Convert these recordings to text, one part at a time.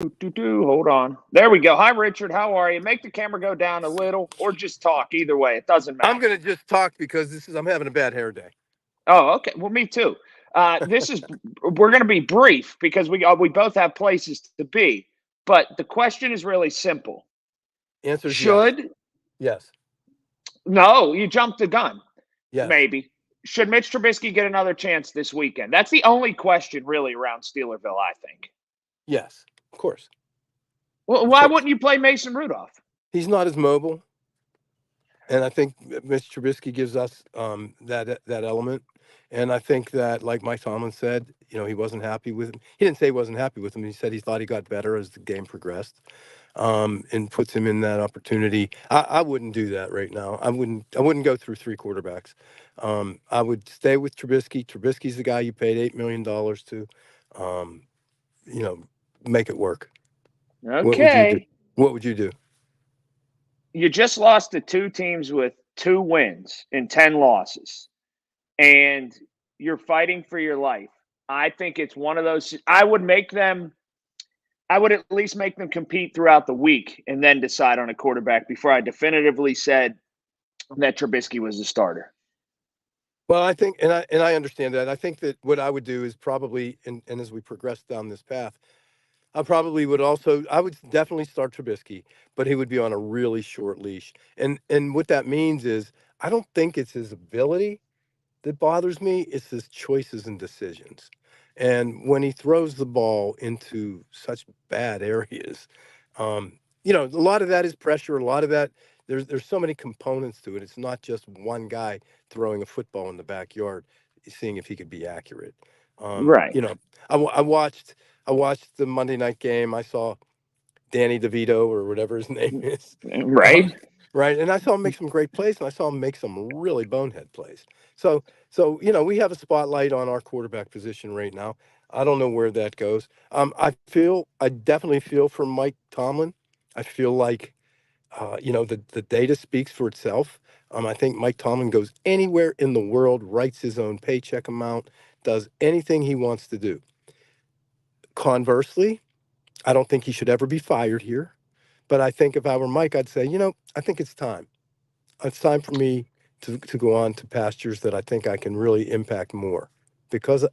Hold on. There we go. Hi, Richard. How are you? Make the camera go down a little or just talk. Either way, it doesn't I'm matter. going to just talk because I'm having a bad hair day. Oh, okay. Well, me too. We're going to be brief because we both have places to be. But the question is really simple. Answer is yes. Should, Yes. no, you jumped the gun. Yes. Maybe. Should Mitch Trubisky get another chance this weekend? That's the only question really around Steelerville, I think. Yes. Of course. Well, Of why course. wouldn't you play Mason Rudolph? He's not as mobile. And I think Mitch Trubisky gives us that element. And I think that, like Mike Tomlin said, he wasn't happy with him. He didn't say he wasn't happy with him. He said he thought he got better as the game progressed, and puts him in that opportunity. I wouldn't do that right now. I wouldn't go through three quarterbacks. I would stay with Trubisky. Trubisky's the guy you paid $8 million to. Um, you know, make it work. What would you do? Okay. What would you do? You just lost to two teams with 2 wins and 10 losses, and you're fighting for your life. I think it's one of those. I would at least make them compete throughout the week and then decide on a quarterback before I definitively said that Trubisky was the starter. Well, I think, and I understand that. I think that what I would do is probably, and as we progress down this path, I would definitely start Trubisky, but he would be on a really short leash. And what that means is, I don't think it's his ability that bothers me. It's his choices and decisions. And when he throws the ball into such bad areas, a lot of that is pressure. A lot of that, there's so many components to it. It's not just one guy throwing a football in the backyard, seeing if he could be accurate. Um, Right. you know, I watched the Monday night game. I saw Danny DeVito or whatever his name is. Right. Right. And I saw him make some great plays, and I saw him make some really bonehead plays. So we have a spotlight on our quarterback position right now. I don't know where that goes. I definitely feel for Mike Tomlin. I feel like, the data speaks for itself. I think Mike Tomlin goes anywhere in the world, writes his own paycheck amount, does anything he wants to do. Conversely, I don't think he should ever be fired here. But I think if I were Mike, I'd say, I think it's time. It's time for me to go on to pastures that I think I can really impact more. Because,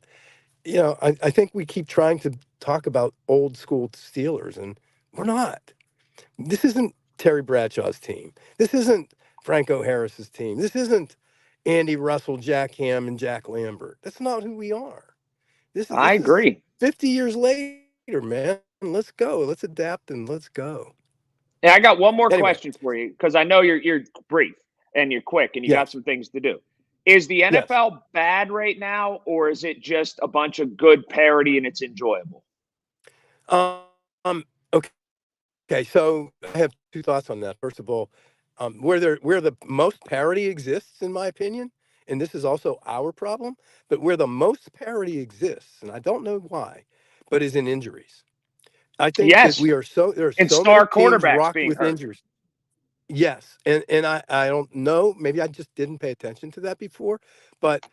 I think we keep trying to talk about old school Steelers, and we're not. This isn't Terry Bradshaw's team. This isn't Franco Harris's team. This isn't Andy Russell, Jack Ham, and Jack Lambert. That's not who we are. This is I this is agree. 50 years later, man. Let's go. Let's adapt and let's go. And I got one more Anyway, question for you because I know you're brief and you're quick and you got yes, some things to do. Is the yes. NFL bad right now, or is it just a bunch of good parody and it's enjoyable? Okay. Okay, so I have two thoughts on that. First of all, where the most parity exists, in my opinion, and this is also our problem, but where the most parity exists, and I don't know why, but is in injuries. I think that Yes, there are and so many star teams quarterbacks rocked being with hurt. injuries. Yes, and I don't know, maybe I just didn't pay attention to that before, but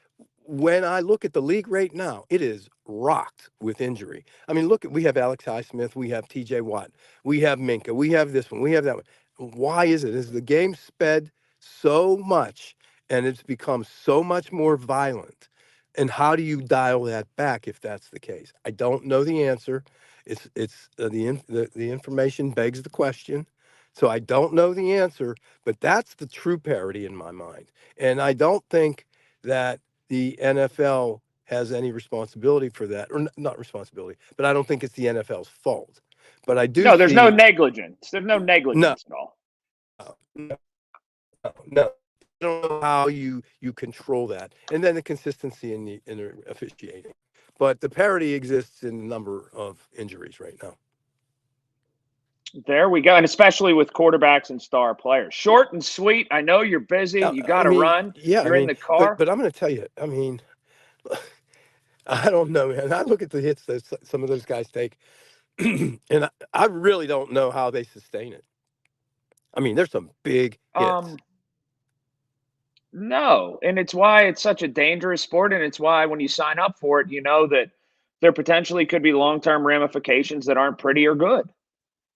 when I look at the league right now, it is rocked with injury. I mean, we have Alex Highsmith, we have TJ Watt, we have Minka, we have this one, we have that one. Why is it? Is the game sped so much and it's become so much more violent? And how do you dial that back if that's the case? I don't know the answer. The information begs the question. So I don't know the answer, but that's the true parity in my mind. And I don't think that the NFL has any responsibility for that, or not responsibility, but I don't think it's the NFL's fault. But I do No, there's no see negligence. There's no no, negligence at all. no. I don't know how you control that, and then the consistency in the officiating. But the parity exists in a number of injuries right now. There we go. And especially with quarterbacks and star players. Short and sweet. I know you're busy. You got I to mean, run. yeah, You're in the car. but I'm going to tell you. I mean, I don't know, man. I look at the hits that some of those guys take, and I really don't know how they sustain it. I mean, there's some big hits. Um, no. And it's why it's such a dangerous sport. And it's why when you sign up for it, you know that there potentially could be long-term ramifications that aren't pretty or good.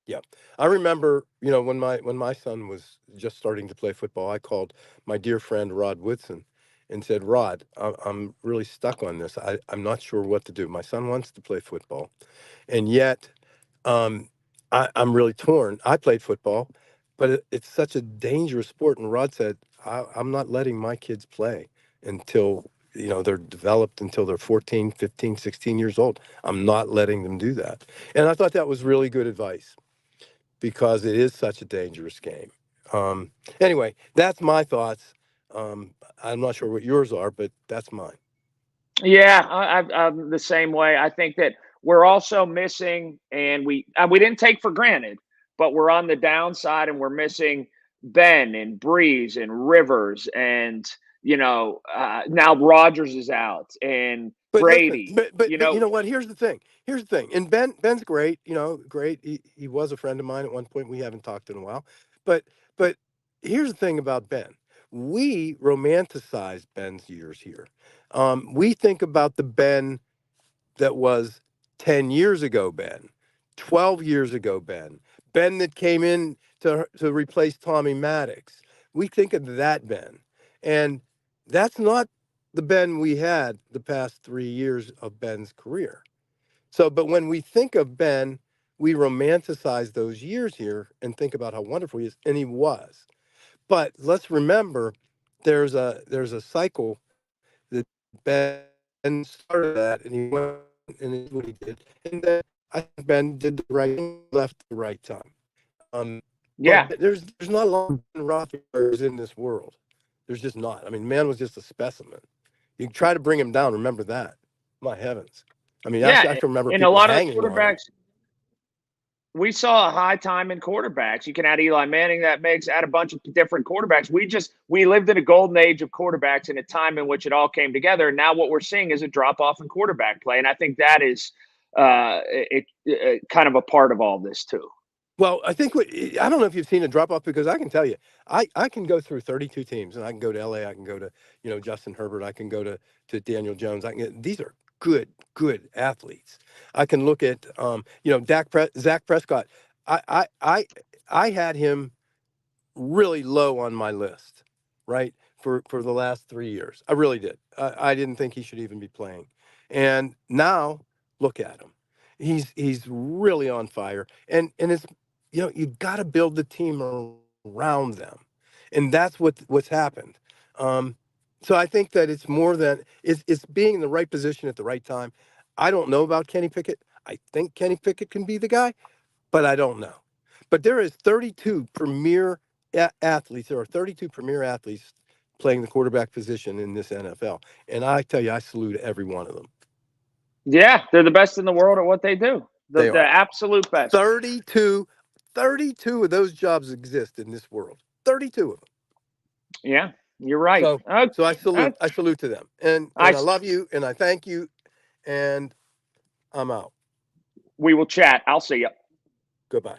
Yeah. I remember, when my son was just starting to play football, I called my dear friend Rod Woodson and said, Rod, I'm really stuck on this. I'm not sure what to do. My son wants to play football, and yet um, I'm really torn. I played football, but it's such a dangerous sport. And Rod said, I'm not letting my kids play until they're developed, until they're 14, 15, 16 years old. I'm not letting them do that. And I thought that was really good advice, because it is such a dangerous game. Um, anyway, that's my thoughts. I'm not sure what yours are, but that's mine. Yeah, I'm the same way. I think that we're also missing, and we didn't take for granted, but we're on the downside, and we're missing Ben and Breeze and Rivers, and now Rogers is out, and But listen, Brady. but you know what? Here's the thing. Here's the thing. And Ben's great. Great. He was a friend of mine at one point. We haven't talked in a while. But here's the thing about Ben. We romanticize Ben's years here. We think about the Ben that was 10 years ago, Ben, 12 years ago, Ben that came in to replace Tommy Maddox. We think of that Ben. And that's not the Ben we had the past 3 years of Ben's career. So, but when we think of Ben, we romanticize those years here and think about how wonderful he is, and he was. But let's remember, there's a cycle that Ben started that, and he went and he did what he did, and then I think Ben did the right thing, left at the right time. But Yeah, there's not a lot of Ben Roethlisbergers in this world. There's just not. I mean, man was just a specimen. You try to bring him down. Remember that. My heavens. I mean, I yeah, can remember and a people lot of the hanging on him. quarterbacks. We saw a high time in quarterbacks. You can add Eli Manning, that makes add a bunch of different quarterbacks. We lived in a golden age of quarterbacks in a time in which it all came together. And now what we're seeing is a drop off in quarterback play, and I think that is kind of a part of all this too. Well, I don't know if you've seen a drop off, because I can tell you, I can go through 32 teams, and I can go to LA, I can go to, Justin Herbert, I can go to Daniel Jones. These are good athletes. I can look at, Zach Prescott. I, I, I, I had him really low on my list, right? For the last 3 years. I really did. I didn't think he should even be playing. And now look at him. He's really on fire. And it's, you've got to build the team around them. And that's what's happened. Um, so I think that it's more than it's being in the right position at the right time. I don't know about Kenny Pickett. I think Kenny Pickett can be the guy, but I don't know. But there is 32 premier athletes. There are 32 premier athletes playing the quarterback position in this NFL, and I tell you, I salute every one of them. Yeah, they're the best in the world at what they do. They The are. absolute best. 32, 32 of those jobs exist in this world. 32 of them. Yeah, you're right. So, so I salute. Uh, I salute to them, and I I love you, and I thank you, and I'm out. we will chat. I'll see you. Goodbye.